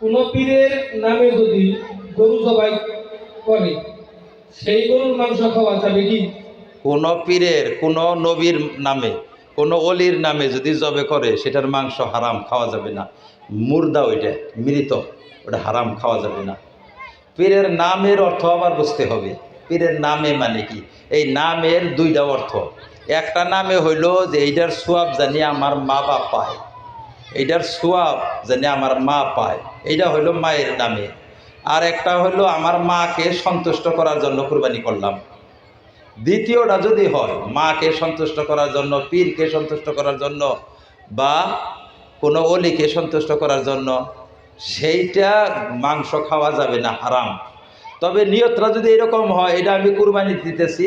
কোনো পীরের নামে যদি গরু জবাই করে সেই গরুর মাংস খাওয়া যাবে কি? কোনো পীরের কোনো নবীর নামে কোনো অলির নামে যদি জবে করে সেটার মাংস হারাম, খাওয়া যাবে না। মুর্দা ওইটা মৃত, ওটা হারাম, খাওয়া যাবে না। পীরের নামের অর্থ আবার বুঝতে হবে। পীরের নামে মানে কি? এই নামের দুইটা অর্থ। একটা নামে হইল যে এইটার সোয়াব জানি আমার মা বাপ পায়, এইটার সোয়াব জানি আমার মা পায়, এইটা হইল মায়ের নামে। আর একটা হইল আমার মাকে সন্তুষ্ট করার জন্য কুরবানি করলাম। দ্বিতীয়টা যদি হয় মাকে সন্তুষ্ট করার জন্য, পীরকে সন্তুষ্ট করার জন্য, বা কোনো অলিকে সন্তুষ্ট করার জন্য, সেইটা মাংস খাওয়া যাবে না, হারাম। তবে নিয়তটা যদি এরকম হয়, এটা আমি কুরবানি দিতেছি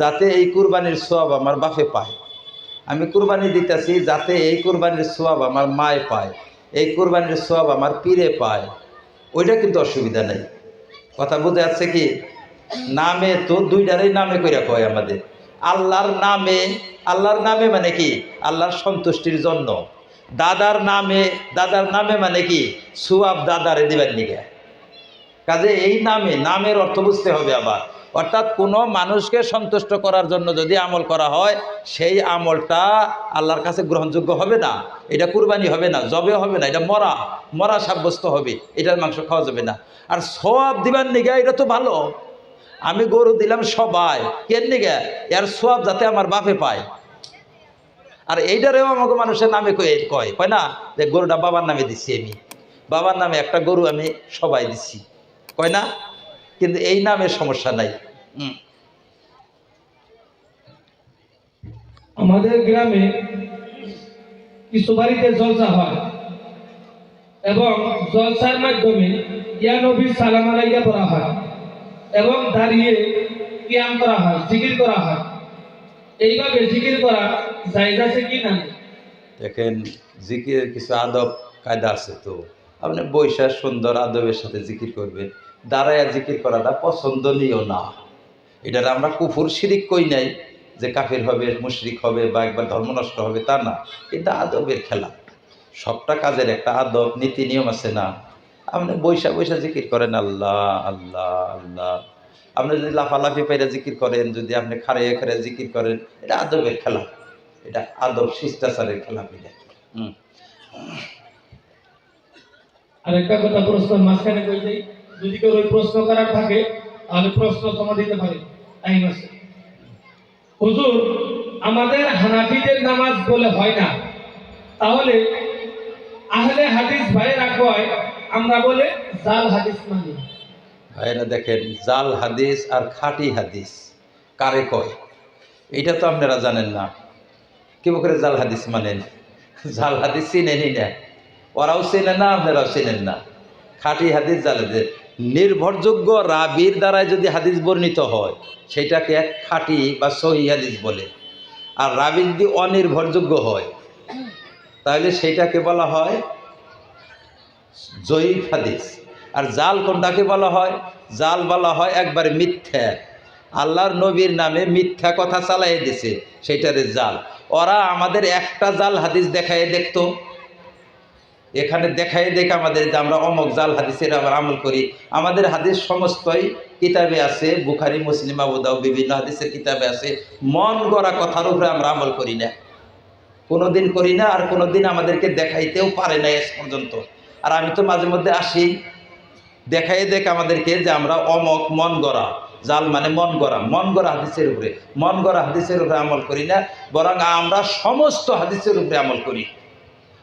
যাতে এই কুরবানির সোয়াব আমার বাপে পায়, আমি কুরবানি দিতেছি যাতে এই কুরবানির সোয়াব আমার মায় পায়, এই কুরবানির সোয়াব আমার পীরে পায়, ওইটা কিন্তু অসুবিধা নেই। কথা বুঝে যাচ্ছে কি? নামে তো দুইটারই নামে কইরা কয় আমাদের। আল্লাহর নামে, আল্লাহর নামে মানে কি? আল্লাহর সন্তুষ্টির জন্য। দাদার নামে, দাদার নামে মানে কি? সুয়াব দাদারে দিবেন নিগে। কাজে এই নামে, নামের অর্থ বুঝতে হবে আবার। অর্থাৎ কোনো মানুষকে সন্তুষ্ট করার জন্য যদি আমল করা হয়, সেই আমলটা আল্লাহর কাছে গ্রহণযোগ্য হবে না, এটা কুরবানি হবে না, জবে হবে না, এটা মরা, মরা সাব্যস্ত হবে, এটার মাংস খাওয়া যাবে না। আর সওয়াব দিবার নিগা এটা তো ভালো, আমি গরু দিলাম সবাই, কেন নিগা? এর সওয়াব যাতে আমার বাপে পায়। আর এইটারেও আমাকে মানুষের নামে কয় কয় কয় না যে গরুটা বাবার নামে দিচ্ছি, আমি বাবার নামে একটা গরু আমি সবাই দিচ্ছি, কয় না? কিন্তু এই নামের সমস্যা নাই। আমাদের গ্রামে কিছু বাড়িতে জলসা হয় এবং জলসার মাধ্যমে ইয়া নবী সালাম আলাইকা পড়া হয় এবং দাঁড়িয়ে কিয়াম করা হয়, জিকির করা হয়। এইভাবে জিকির করা জায়েজ আছে কি না? দেখেন, জিকিরের কিছু আদব কায়দা আছে। তো আপনি বৈশা সুন্দর আদবের সাথে জিকির করবেন, দাঁড়াইয়া জিকির করাটা পছন্দনীয় না। এটার আমরা কুফুর শিরিক কই নাই যে কাফির হবে, মুশরিক হবে বা একবার ধর্ম নষ্ট হবে, তা না। এটা আদবের খেলা। সবটা কাজের একটা আদব নীতি নিয়ম আছে না? আপনি বৈশা বৈশা জিকির করেন আল্লাহ আল্লাহ আল্লাহ, আপনি যদি লাফালাফি পাইরা জিকির করেন, যদি আপনি খাড়াইয়া খাড়াইয়া জিকির করেন, এটা আদবের খেলা, এটা আদব শিষ্টাচারের খেলা। এটা আর একটা কথা প্রশ্ন মাঝখানে কই যাই, যদি কেউ ওই প্রশ্ন করার থাকে তাহলে প্রশ্ন জমা দিতে পারে, টাইম আছে। হুজুর, আমাদের হানাফিদের নামাজ বলে হয় না, তাহলে আহলে হাদিস ভাইয়েরা কয় আমরা বলে জাল হাদিস মানি। ভাইরা দেখেন, জাল হাদিস আর খাঁটি হাদিস কারে কয় এটা তো আপনারা জানেন না। কেউ করে জাল হাদিস মানেন? জাল হাদিস চিনেনই না, ওরাও চেনে না, আপনারাও চেনেন না। খাঁটি হাদিস, জাল হাদিস, নির্ভরযোগ্য রাবির দ্বারায় যদি হাদিস বর্ণিত হয় সেটাকে এক খাঁটি বা সহি হাদিস বলে। আর রাবি যদি অনির্ভরযোগ্য হয় তাহলে সেটাকে বলা হয় জয়ীফ হাদিস। আর জাল কোনটাকে বলা হয়? জাল বলা হয় একবারে মিথ্যা, আল্লাহর নবীর নামে মিথ্যা কথা চালাই দিছে, সেইটারে জাল। ওরা আমাদের একটা জাল হাদিস দেখায় দেখতো, এখানে দেখায় দেখে আমাদের যে আমরা অমক জাল হাদিসের আবার আমল করি। আমাদের হাদিস সমস্তই কিতাবে আছে, বুখারী, মুসলিম, আবু দাউদ, বিভিন্ন হাদিসের কিতাবে আছে। মন গড়া কথার উপরে আমরা আমল করি না, কোনোদিন করি না, আর কোনোদিন আমাদেরকে দেখাইতেও পারে না আজ পর্যন্ত। আর আমি তো মাঝে মধ্যে আসি, দেখাই দেখ আমাদেরকে যে আমরা অমক মন গড়া, জাল মানে মন গড়া, মন গড়া হাদিসের উপরে, মন গড়া হাদিসের উপরে আমল করি না, বরং আমরা সমস্ত হাদিসের উপরে আমল করি।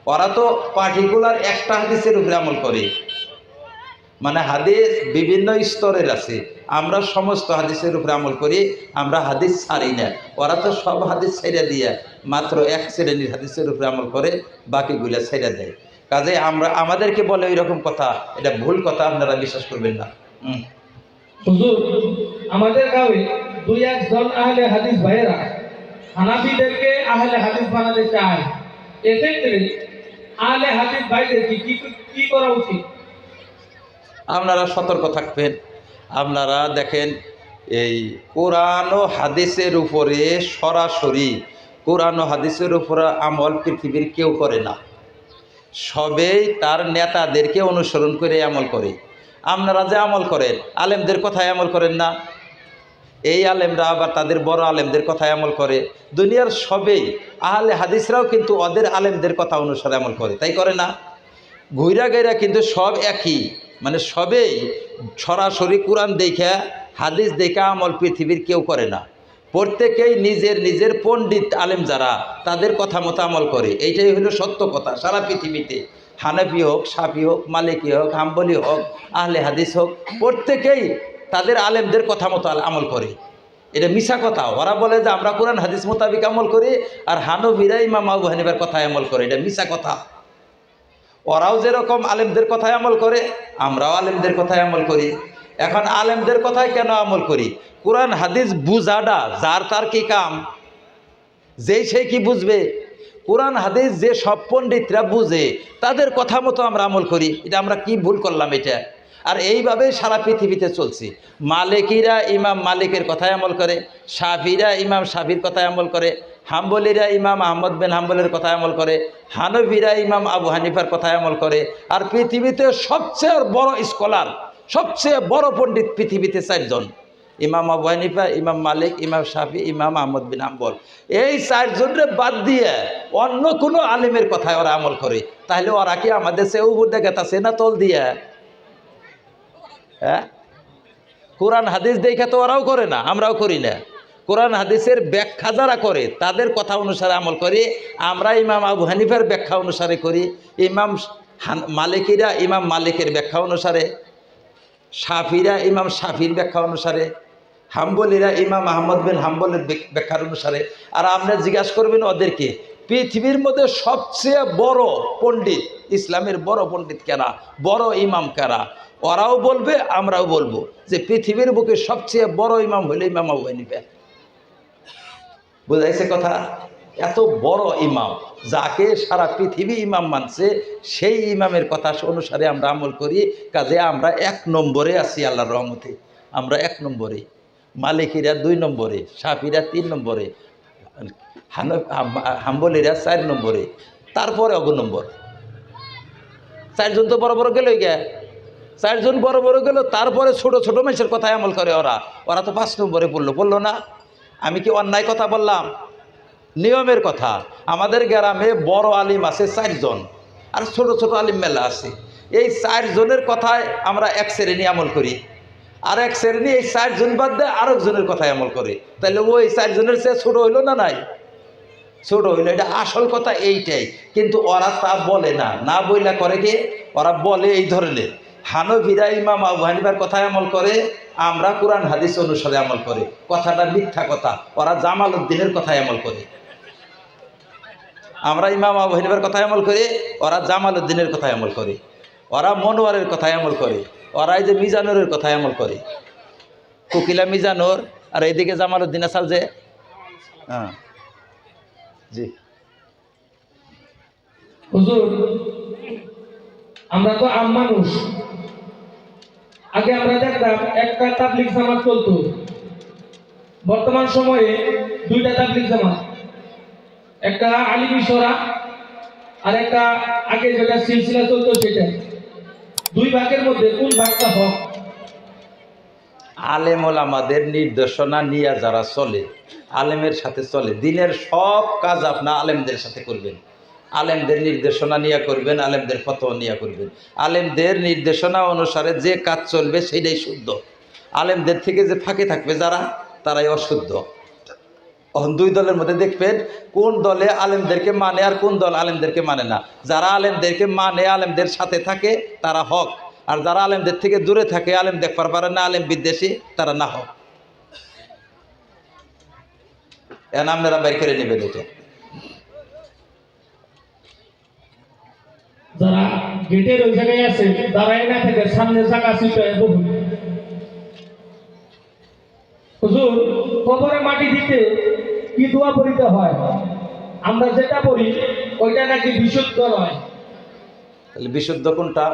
ওরা তো পার্টিকুলার একটা হাদিসের উপরে আমল করে, মানে হাদিস বিভিন্ন স্তরের আছে, আমরা সমস্ত হাদিসের উপরে আমল করি, আমরা হাদিস ছাড়ি না। ওরা তো সব হাদিস ছেড়ে দিয়ে মাত্র এক শ্রেণীর হাদিসের উপরে আমল করে, বাকিগুলা ছেড়ে দেয়। কাজে আমরা, আমাদেরকে বলে ওই রকম কথা, এটা ভুল কথা, আপনারা বিশ্বাস করবেন না। হুজুর, আমাদের গাঁয়ে দুই একজন আহলে হাদিস ভাইয়েরা হানাফিদেরকে আহলে হাদিস বানাতে চায়, এক্ষেত্রে আহলে হাদিস ভাইদের কি কি করা উচিত? আপনারা সতর্ক থাকবেন। আপনারা দেখেন, এই কোরআন ও হাদিসের উপরে সরাসরি, কোরআন ও হাদিসের উপরে আমল পৃথিবীর কেউ করে না। সবেই তার নেতাদেরকে অনুসরণ করে আমল করে। আপনারা যে আমল করেন, আলেমদের কথায় আমল করেন না? এই আলেমরা আবার তাদের বড় আলেমদের কথায় আমল করে। দুনিয়ার সবেই আহলে হাদিসরাও কিন্তু ওদের আলেমদের কথা অনুসারে আমল করে, তাই করে না? ঘুইরা গাইরা কিন্তু সব একই, মানে সবেই সরাসরি কোরআন দেখা হাদিস দেখা আমল পৃথিবীর কেউ করে না। প্রত্যেকেই নিজের নিজের পণ্ডিত আলেম যারা, তাদের কথা মতো আমল করে। এইটাই হলো সত্য কথা। সারা পৃথিবীতে হানাফি হোক, শাফি হোক, মালিকি হোক, হাম্বলি হোক, আহলে হাদিস হোক, প্রত্যেকেই তাদের আলেমদের কথা মতো আমল করে। এটা মিশা কথা। ওরা বলে যে আমরা কোরআন হাদিস মোতাবিক আমল করি, আর হানফিরা ইমাম আবু হানিফার কথায় আমল করে। এটা মিশা কথা। ওরাও যেরকম আলেমদের কথায় আমল করে, আমরাও আলেমদের কথায় আমল করি। এখন আলেমদের কথায় কেন আমল করি? কোরআন হাদিস বুঝাটা যার তার কি কাম, যেই সেই কি বুঝবে? কোরআন হাদিস যে সব পণ্ডিতরা বুঝে, তাদের কথা মতো আমরা আমল করি। এটা আমরা কি ভুল করলাম এটা? আর এইভাবেই সারা পৃথিবীতে চলছে। মালিকিরা ইমাম মালিকের কথায় আমল করে, শাফিরা ইমাম শাফির কথায় আমল করে, হাম্বলিরা ইমাম আহমদ বিন হাম্বলের কথায় আমল করে, হানফিরা ইমাম আবু হানিফার কথায় আমল করে। আর পৃথিবীতে সবচেয়ে বড় স্কলার, সবচেয়ে বড় পণ্ডিত পৃথিবীতে 4 জন: ইমাম আবু হানিফা, ইমাম মালিক, ইমাম শাফি, ইমাম আহমদ বিন হাম্বল। এই 4 জনের বাদ দিয়ে অন্য কোনো আলেমের কথায় ওরা আমল করে। তাহলে ওরা কি আমাদের সে উপর দেখে তাছে না তল দিয়ে? হ্যাঁ, কোরআন হাদিস দেখে তো ওরাও করে না, আমরাও করি না। কোরআন হাদিসের ব্যাখ্যা যারা করে তাদের কথা অনুসারে আমল করি। আমরা ইমাম আবু হানিফার ব্যাখ্যা অনুসারে করি, ইমাম মালিকিরা ইমাম মালিকের ব্যাখ্যা অনুসারে, শাফিরা ইমাম শাফির ব্যাখ্যা অনুসারে, হাম্বলিরা ইমাম আহমদ বিন হাম্বলের ব্যাখ্যার অনুসারে। আর আপনারা জিজ্ঞাসা করবেন ওদেরকে, পৃথিবীর মধ্যে সবচেয়ে বড় পণ্ডিত, ইসলামের বড় পণ্ডিত কারা, বড় ইমাম কারা? ওরাও বলবে, আমরাও বলবো যে পৃথিবীর বুকে সবচেয়ে বড় ইমাম হইল ইমাম আবু হানিফা। বুঝাইছে কথা? এত বড় ইমাম, যাকে সারা পৃথিবী ইমাম মানছে, সেই ইমামের কথা অনুসারে আমরা আমল করি। কাজে আমরা 1 নম্বরে আছি আল্লাহর রহমতে। আমরা 1 নম্বরে, মালিকিরা 2 নম্বরে, শাফিরা 3 নম্বরে, হাম্বলিরা 4 নম্বরে, তারপরে অগ নম্বর। 4 জন তো বড় বড় গেল, 4 জন বড় বড় গেল, তারপরে ছোট ছোট মানুষের কথায় আমল করে ওরা তো 5 নম্বরে পড়লো না? আমি কি অন্যায় কথা বললাম? নিয়মের কথা। আমাদের গ্রামে বড় আলিম আছে 4 জন, আর ছোট ছোট আলিম মেলা আছে। এই 4 জনের কথায় আমরা 1 শ্রেণী আমল করি, আর 1 শ্রেণী এই 4 জন বাদ দিয়ে আরেক জনের কথায় আমল করে। তাহলে ওই 4 জনের চেয়ে ছোট হইলো না? নাই, ছোট হইলো। এটা আসল কথা এইটাই। কিন্তু ওরা তা বলে না, না বইলা করে কি? ওরা বলে এই ধরনের, হানফিরা ইমাম আবু হানিফার কথায় আমল করে, আমরা কোরআন হাদিস অনুসারে আমল করে। কথাটা মিথ্যা কথা। ওরা জামাল উদ্দিনের কথায় আমল করে। আমরা ইমাম আবু হানিফার কথায় আমল করি, ওরা জামাল উদ্দিনের কথায় আমল করে। ওরা মনোয়ারের কথায় আমল করে, ওরা এই যে মিজানুরের কথায় আমল করে। কোকিলা মিজানুর, আর এইদিকে জামাল উদ্দিন আসাল যে। হ্যাঁ জি হুজুর, আমরা তো আম মানুষ। আগে আমরা দেখতাম একটা তাবলিগ জামাত চলতো, বর্তমান সময়ে 2টা তাবলিগ জামাত, একটা আলিমি সরা আর একটা আগে যেটা সিলসিলা চলতো সেটা। 2 ভাগের মধ্যে কোন ভাগটা হক? আলেম ওলামাদের নির্দেশনা নিয়ে যারা চলে, আলেমের সাথে চলে, দিনের সব কাজ আপনার আলেমদের সাথে করবেন, আলেমদের নির্দেশনা নিয়ে করবেন, আলেমদের ফতোয়া নিয়ে করবেন। আলেমদের নির্দেশনা অনুসারে যে কাজ চলবে সেটাই শুদ্ধ। আলেমদের থেকে যে ফাঁকে থাকবে যারা, তারাই অশুদ্ধ। 2 দলের মধ্যে দেখবেন কোন দলে আলেমদেরকে মানে আর কোন দল আলেমদেরকে মানে না। যারা আলেমদেরকে মানে, আলেমদের সাথে থাকে, তারা হক। আর যারা আলেমদের থেকে দূরে থাকে, আলেম দেখবার পারে না, আলেম বিদ্বেষী, তারা না হক। এখন আপনারা বের করে নেবেন এটা। যারা গেটের ওই জায়গায় আছে, দাঁড়াই না থেকে সামনে জায়গা ছিটায় বহু। হুজুর, কবরে মাটি দিতে কি দোয়া পড়িতে হয়? আমরা যেটা পড়ি ওইটা নাকি বিশুদ্ধ নয়। তাহলে বিশুদ্ধ কোনটা?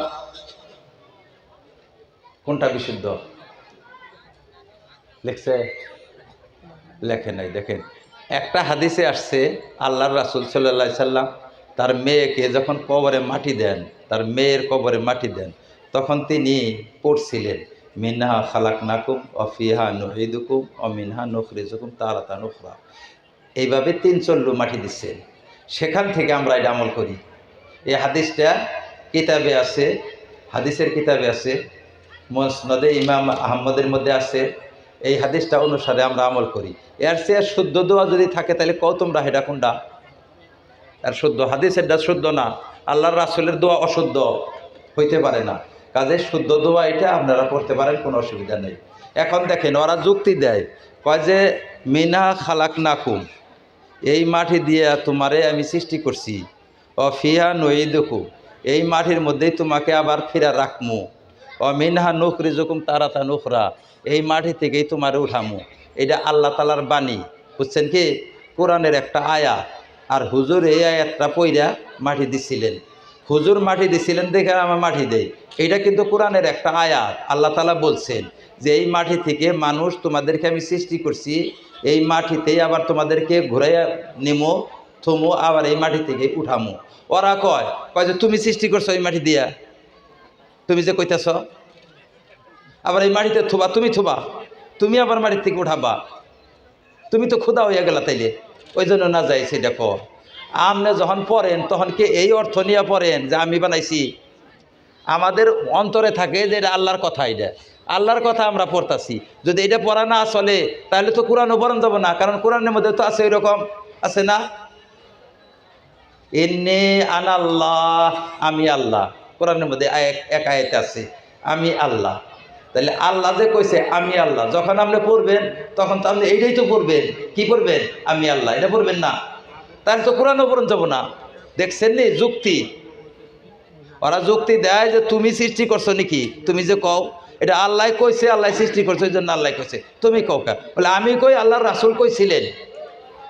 কোনটা বিশুদ্ধ লেখছে? লেখে নাই। দেখেন, একটা হাদিসে আসছে, আল্লাহর রাসূল সাল্লাল্লাহু আলাইহি সাল্লাম তার মেয়েকে যখন কবরে মাটি দেন, তার মেয়ের কবরে মাটি দেন, তখন তিনি পড়ছিলেন মিনহা খালাকনাকুম অফিহা নুঈদুকুম অমিনহা নুখরিজুকুম তারাতান উখরা। এইভাবে 3 চল্লু মাটি দিচ্ছেন। সেখান থেকে আমরা এটা আমল করি। এই হাদিসটা কিতাবে আছে, হাদিসের কিতাবে আছে, মুসনাদে ইমাম আহমদের মধ্যে আছে। এই হাদিসটা অনুসারে আমরা আমল করি। এর চেয়ে শুদ্ধ দোয়া যদি থাকে তাহলে কও তোমরা হেডা কোনটা? আর শুদ্ধ হাদিস এটা শুদ্ধ না, আল্লাহর রাসূলের দোয়া অশুদ্ধ হইতে পারে না। কাজে শুদ্ধ দোয়া এটা আপনারা পড়তে পারেন, কোনো অসুবিধা নেই। এখন দেখেন ওরা যুক্তি দেয়, কয় যে মিনা খালাকনাকুম, এই মাটি দিয়ে তোমারে আমি সৃষ্টি করছি, অফিহা নুঈদুকুম, এই মাটির মধ্যেই তোমাকে আবার ফিরা রাখমু, অমিনহা নুখরিজুকুম তারাতান উখরা, এই মাটি থেকেই তোমারে উঠামু। এটা আল্লাহ তাআলার বাণী, বুঝছেন কি? কোরআনের একটা আয়াত। আর হুজুর এই আয়াতটা পইরা মাটি দিছিলেন, হুজুর মাটি দিছিলেন দেখে আমার মাটি দেই। এটা কিন্তু কোরআনের একটা আয়াত। আল্লাহ তাআলা বলছেন যে এই মাটি থেকে মানুষ তোমাদেরকে আমি সৃষ্টি করছি, এই মাটিতেই আবার তোমাদেরকে ঘুরাইয়া নিমো, থমো, আবার এই মাটি থেকে উঠামো। ওরা কয় কয় যে তুমি সৃষ্টি করছো এই মাটি দিয়া, তুমি যে কইতেছ আবার এই মাটিতে থুবা, তুমি থুবা, তুমি আবার মাটির থেকে উঠাবা, তুমি তো ক্ষুধা হইয়া গেলা তাইলে, ওই জন্য না যাই সেটা কর। আপনি যখন পড়েন তখন কি এই অর্থ নিয়ে পড়েন যে আমি বানাইছি? আমাদের অন্তরে থাকে যে এটা আল্লাহর কথা, এটা আল্লাহর কথা আমরা পড়তাছি। যদি এটা পড়া না চলে তাহলে তো কোরআনও পড়ান যাব না, কারণ কোরআনের মধ্যে তো আছে ওইরকম, আছে না? ইন্নী আনাল্লাহ, আমি আল্লাহ, কোরআনের মধ্যে এক আয়াতে আছে আমি আল্লাহ। তাহলে আল্লাহ যে কইছে আমি আল্লাহ, যখন আপনি পড়বেন তখন তো আপনি এইটাই তো পড়বেন। কি পড়বেন? আমি আল্লাহ, এটা পড়বেন না, তাহলে তো কোরআনও পড়ান যাব না। দেখছেন নি যুক্তি? ওরা যুক্তি দেয় যে তুমি সৃষ্টি করছো নাকি, তুমি যে কও এটা আল্লাহ কইছে, আল্লাহ সৃষ্টি করছো, এই জন্য আল্লাহ কইছে, তুমি কও কা? বলে আমি কই আল্লাহর রাসূল কইছিলেন,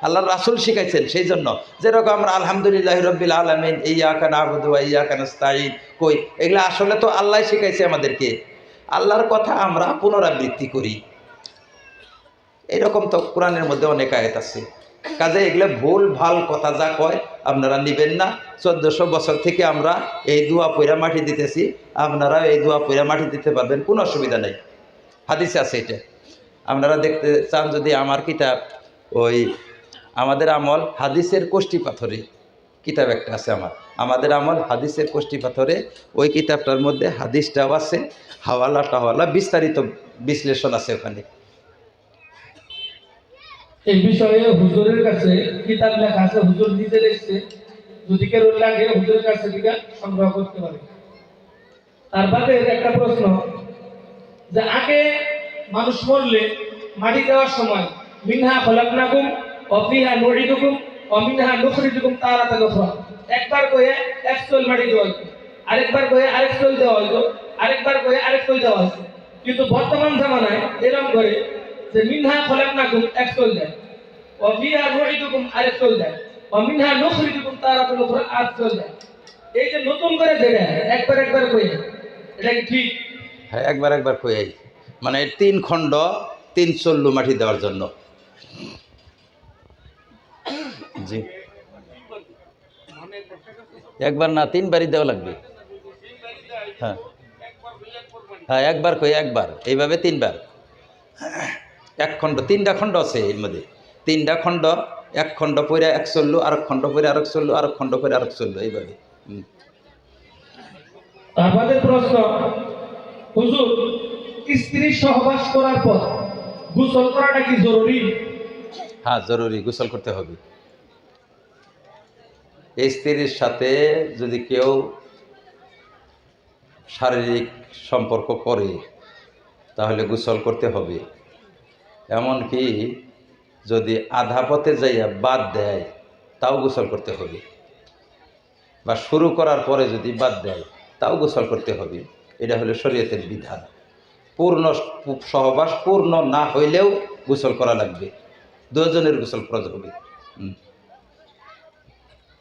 আল্লাহর রাসূল শিখাইছেন, সেই জন্য। যেরকম আমরা আলহামদুলিল্লাহ রাব্বিল আলামিন, ইয়্যাকা না'বুদু ওয়া ইয়্যাকা নাস্তাঈন কই, এগুলা আসলে তো আল্লাহ শিখাইছে আমাদেরকে। আল্লাহর কথা আমরা পুনরাবৃত্তি করি। এরকম তো কোরআনের মধ্যে অনেক আয়াত আছে। কাজে এগুলো ভুল ভাল কথা যা কয় আপনারা নেবেন না। 1400 বছর থেকে আমরা এই দোয়া পয়রা মাটি দিতেছি, আপনারা এই দোয়া পয়রা মাটি দিতে পারবেন, কোনো অসুবিধা নেই। হাদিসে আছে এটা। আপনারা দেখতে চান যদি আমার কিতাব, ওই আমাদের আমল হাদিসের কষ্টি পাথরে কিতাব একটা আছে আমার, আমাদের আমল হাদিসের কষ্টি পাথরে, ওই কিতাবটার মধ্যে হাদিসটাও আছে, হাওয়ালা টাওয়ালা বিস্তারিত বিশ্লেষণ আছে ওখানে। এই বিষয়ে হুজুরের কাছে কিতাব লেখা আছে, হুজুর নিজে লিখছে, যদি কেউ লাগে হুজুরের কাছে থেকে সংগ্রহ করতে পারে। তার বাদে একটা প্রশ্ন, যে আগে মানুষ মরলে মাটি দেওয়ার সময় মিনহা খলাকনাকুম ওয়া ফিহা নুঈদুকুম ওয়া মিনহা নুখরিজুকুম তারাতান উখরা, একবার কয়ে এক চুল মাটি দেওয়া হতো, আরেকবার কয়ে আরেক চুল দেওয়া হতো, আরেকবার কয়ে আরেক চুল দেওয়া হতো। কিন্তু বর্তমান জামানায় এরকম করে যে মিনহা খলাকনাকুম এক চুল দেয়, ওয়া ফিহা নুঈদুকুম আরেক চুল দেয়, ওয়া মিনহা নুখরিজুকুম তারাতান উখরা আর চুল দেয়। এই যে নতুন করে যেটা একবার একবার কয়ে, এটা কি ঠিক? হ্যাঁ, একবার একবার কই, মানে 3 খণ্ড 3 চল্লু মাটি দেওয়ার জন্য। জি, একবার না 3 বারই দেওয়া লাগবে। হ্যাঁ হ্যাঁ, একবার কই, একবার এইভাবে 3 বার। এক খণ্ড, 3টা খণ্ড আছে এর মধ্যে, 3টা খণ্ড, এক খণ্ড পড়ে এক চল্লু, আরেক খণ্ড পড়ে আরেক চল্লু, আরেক খণ্ড পড়ে আরেক চল্লু, এইভাবে। আমাদের প্রশ্ন, হুজুর স্ত্রী সহবাস করার পর গোসল করাটা কি জরুরি? হ্যাঁ, জরুরি, গোসল করতে হবে। এই স্ত্রীর সাথে যদি কেউ শারীরিক সম্পর্ক করে তাহলে গোসল করতে হবে। এমনকি যদি আধা পথে যাইয়া বাদ দেয় তাও গোসল করতে হবে, বা শুরু করার পরে যদি বাদ দেয় তাও গোসল করতে হবে। এটা হলো শরীয়তের বিধান। পূর্ণ সহবাস পূর্ণ না হইলেও গোসল করা লাগবে, দুজনের গোসল করা হবে।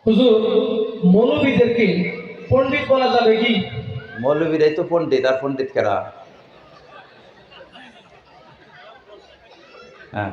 হুজুর মৌলবীদেরকে পণ্ডিত বলা যাবে কি? মৌলবীরাই তো পণ্ডিত, আর পণ্ডিত কারা? হ্যাঁ।